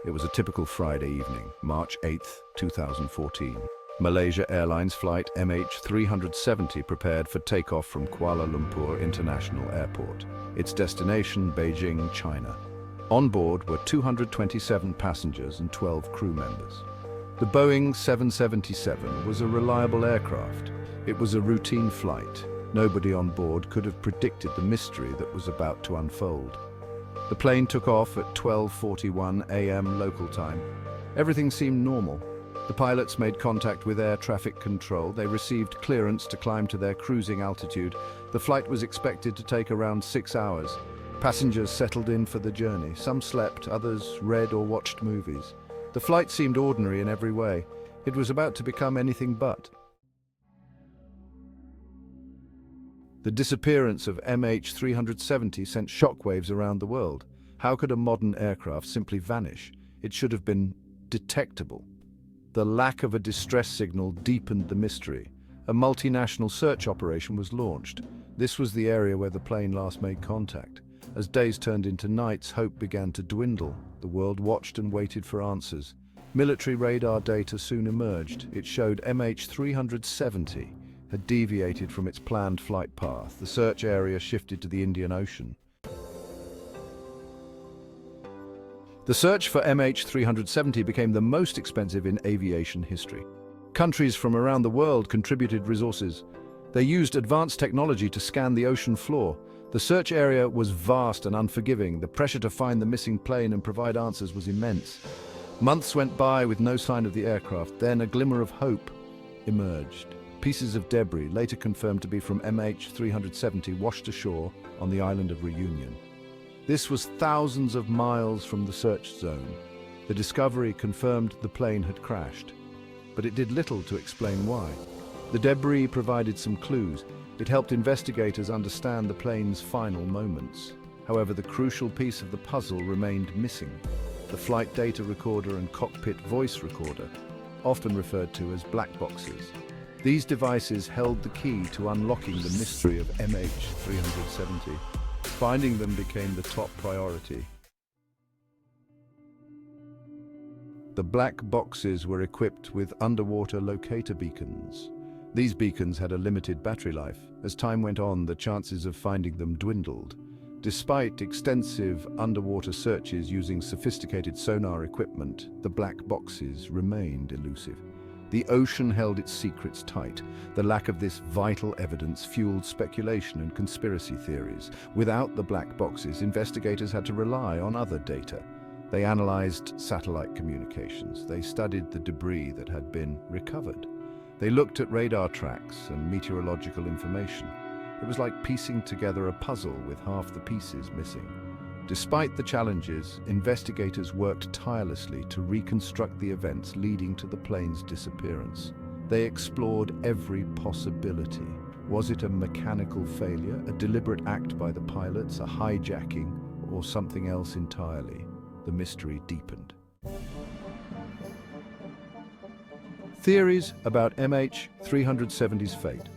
It was a typical Friday evening, March 8, 2014. Malaysia Airlines Flight MH370 prepared for takeoff from Kuala Lumpur International Airport. Its destination, Beijing, China. On board were 227 passengers and 12 crew members. The Boeing 777 was a reliable aircraft. It was a routine flight. Nobody on board could have predicted the mystery that was about to unfold. The plane took off at 12:41 a.m. local time. Everything seemed normal. The pilots made contact with air traffic control. They received clearance to climb to their cruising altitude. The flight was expected to take around 6 hours. Passengers settled in for the journey. Some slept, others read or watched movies. The flight seemed ordinary in every way. It was about to become anything but. The disappearance of MH370 sent shockwaves around the world. How could a modern aircraft simply vanish? It should have been detectable. The lack of a distress signal deepened the mystery. A multinational search operation was launched. This was the area where the plane last made contact. As days turned into nights, hope began to dwindle. The world watched and waited for answers. Military radar data soon emerged. It showed MH370 had deviated from its planned flight path. The search area shifted to the Indian Ocean. The search for MH370 became the most expensive in aviation history. Countries from around the world contributed resources. They used advanced technology to scan the ocean floor. The search area was vast and unforgiving. The pressure to find the missing plane and provide answers was immense. Months went by with no sign of the aircraft. Then a glimmer of hope emerged. Pieces of debris, later confirmed to be from MH370, washed ashore on the island of Reunion. This was thousands of miles from the search zone. The discovery confirmed the plane had crashed, but it did little to explain why. The debris provided some clues. It helped investigators understand the plane's final moments. However, the crucial piece of the puzzle remained missing: the flight data recorder and cockpit voice recorder, often referred to as black boxes. These devices held the key to unlocking the mystery of MH370. Finding them became the top priority. The black boxes were equipped with underwater locator beacons. These beacons had a limited battery life. As time went on, the chances of finding them dwindled. Despite extensive underwater searches using sophisticated sonar equipment, the black boxes remained elusive. The ocean held its secrets tight. The lack of this vital evidence fueled speculation and conspiracy theories. Without the black boxes, investigators had to rely on other data. They analyzed satellite communications. They studied the debris that had been recovered. They looked at radar tracks and meteorological information. It was like piecing together a puzzle with half the pieces missing. Despite the challenges, investigators worked tirelessly to reconstruct the events leading to the plane's disappearance. They explored every possibility. Was it a mechanical failure, a deliberate act by the pilots, a hijacking, or something else entirely? The mystery deepened. Theories about MH370's fate.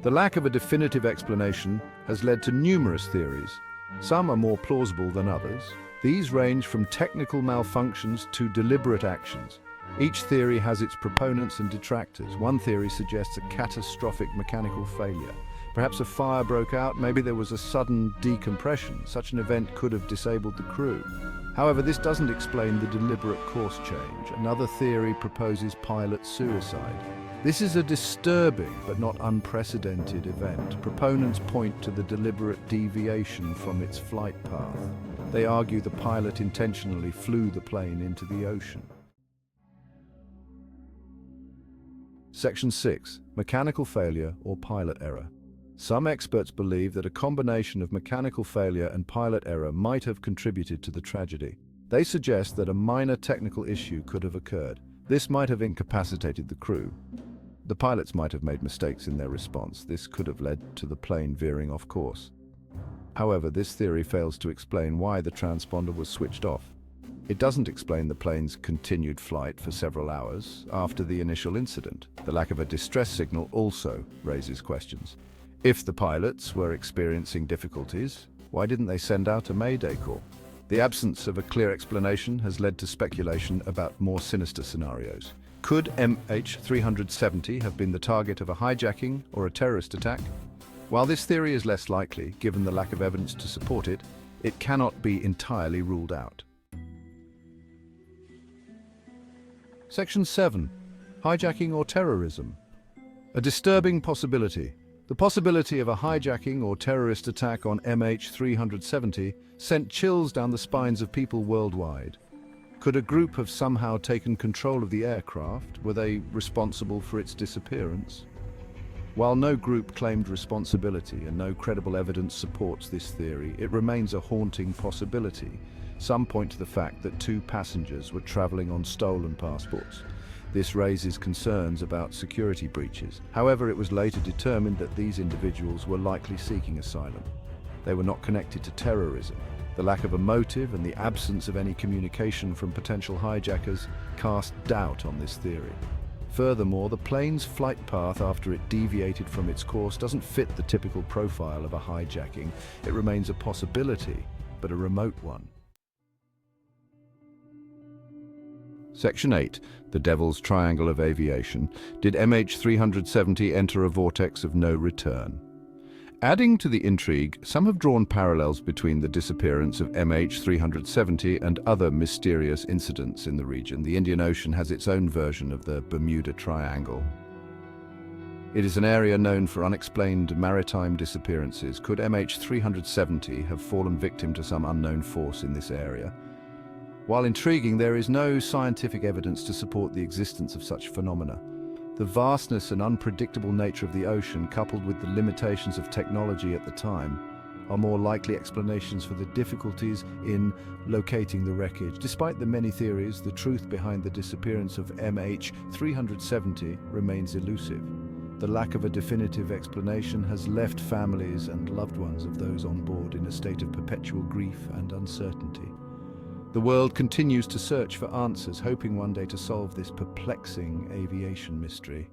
The lack of a definitive explanation has led to numerous theories. Some are more plausible than others. These range from technical malfunctions to deliberate actions. Each theory has its proponents and detractors. One theory suggests a catastrophic mechanical failure. Perhaps a fire broke out, maybe there was a sudden decompression. Such an event could have disabled the crew. However, this doesn't explain the deliberate course change. Another theory proposes pilot suicide. This is a disturbing but not unprecedented event. Proponents point to the deliberate deviation from its flight path. They argue the pilot intentionally flew the plane into the ocean. Section 6. Mechanical failure or pilot error. Some experts believe that a combination of mechanical failure and pilot error might have contributed to the tragedy. They suggest that a minor technical issue could have occurred. This might have incapacitated the crew. The pilots might have made mistakes in their response. This could have led to the plane veering off course. However, this theory fails to explain why the transponder was switched off. It doesn't explain the plane's continued flight for several hours after the initial incident. The lack of a distress signal also raises questions. If the pilots were experiencing difficulties, why didn't they send out a mayday call? The absence of a clear explanation has led to speculation about more sinister scenarios. Could MH370 have been the target of a hijacking or a terrorist attack? While this theory is less likely, given the lack of evidence to support it, it cannot be entirely ruled out. Section 7. Hijacking or terrorism. A disturbing possibility. The possibility of a hijacking or terrorist attack on MH370 sent chills down the spines of people worldwide. Could a group have somehow taken control of the aircraft? Were they responsible for its disappearance? While no group claimed responsibility and no credible evidence supports this theory, it remains a haunting possibility. Some point to the fact that 2 passengers were traveling on stolen passports. This raises concerns about security breaches. However, it was later determined that these individuals were likely seeking asylum. They were not connected to terrorism. The lack of a motive and the absence of any communication from potential hijackers cast doubt on this theory. Furthermore, the plane's flight path after it deviated from its course doesn't fit the typical profile of a hijacking. It remains a possibility, but a remote one. Section 8. The Devil's Triangle of Aviation. Did MH370 enter a vortex of no return? Adding to the intrigue, some have drawn parallels between the disappearance of MH370 and other mysterious incidents in the region. The Indian Ocean has its own version of the Bermuda Triangle. It is an area known for unexplained maritime disappearances. Could MH370 have fallen victim to some unknown force in this area? While intriguing, there is no scientific evidence to support the existence of such phenomena. The vastness and unpredictable nature of the ocean, coupled with the limitations of technology at the time, are more likely explanations for the difficulties in locating the wreckage. Despite the many theories, the truth behind the disappearance of MH370 remains elusive. The lack of a definitive explanation has left families and loved ones of those on board in a state of perpetual grief and uncertainty. The world continues to search for answers, hoping one day to solve this perplexing aviation mystery.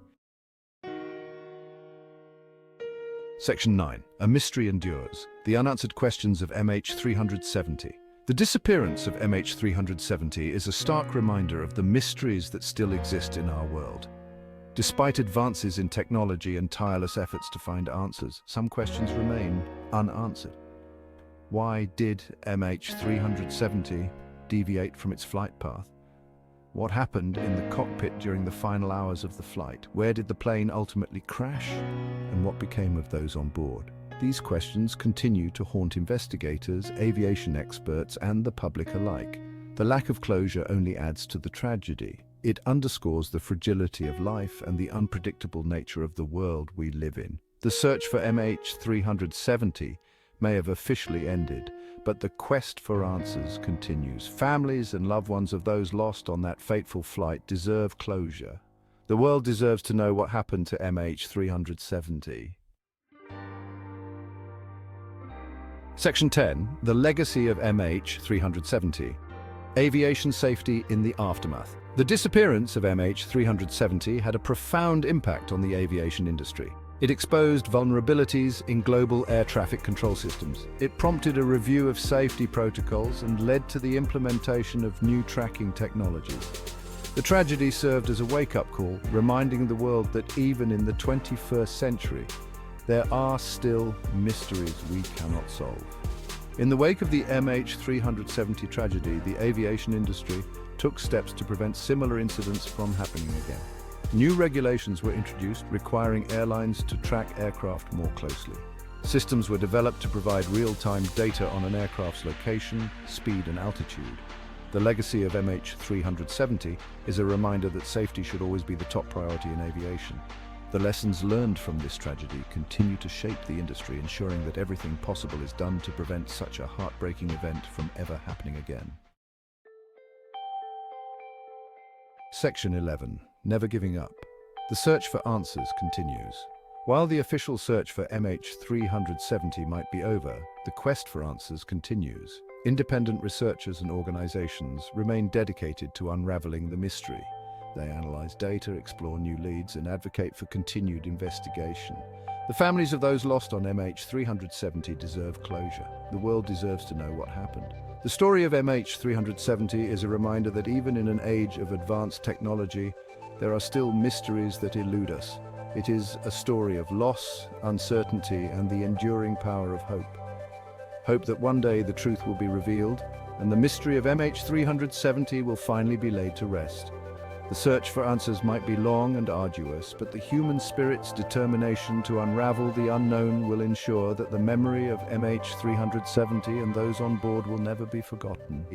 Section 9. A mystery endures. The unanswered questions of MH370. The disappearance of MH370 is a stark reminder of the mysteries that still exist in our world. Despite advances in technology and tireless efforts to find answers, some questions remain unanswered. Why did MH370 deviate from its flight path? What happened in the cockpit during the final hours of the flight? Where did the plane ultimately crash? And what became of those on board? These questions continue to haunt investigators, aviation experts, and the public alike. The lack of closure only adds to the tragedy. It underscores the fragility of life and the unpredictable nature of the world we live in. The search for MH370 may have officially ended, but the quest for answers continues. Families and loved ones of those lost on that fateful flight deserve closure. The world deserves to know what happened to MH370. Section 10. The Legacy of MH370. Aviation Safety in the Aftermath. The disappearance of MH370 had a profound impact on the aviation industry. It exposed vulnerabilities in global air traffic control systems. It prompted a review of safety protocols and led to the implementation of new tracking technologies. The tragedy served as a wake-up call, reminding the world that even in the 21st century, there are still mysteries we cannot solve. In the wake of the MH370 tragedy, the aviation industry took steps to prevent similar incidents from happening again. New regulations were introduced requiring airlines to track aircraft more closely. Systems were developed to provide real-time data on an aircraft's location, speed, and altitude. The legacy of MH370 is a reminder that safety should always be the top priority in aviation. The lessons learned from this tragedy continue to shape the industry, ensuring that everything possible is done to prevent such a heartbreaking event from ever happening again. Section 11. Never giving up. The search for answers continues. While the official search for MH370 might be over, the quest for answers continues. Independent researchers and organizations remain dedicated to unraveling the mystery. They analyze data, explore new leads, and advocate for continued investigation. The families of those lost on MH370 deserve closure. The world deserves to know what happened. The story of MH370 is a reminder that even in an age of advanced technology, there are still mysteries that elude us. It is a story of loss, uncertainty, and the enduring power of hope. Hope that one day the truth will be revealed, and the mystery of MH370 will finally be laid to rest. The search for answers might be long and arduous, but the human spirit's determination to unravel the unknown will ensure that the memory of MH370 and those on board will never be forgotten.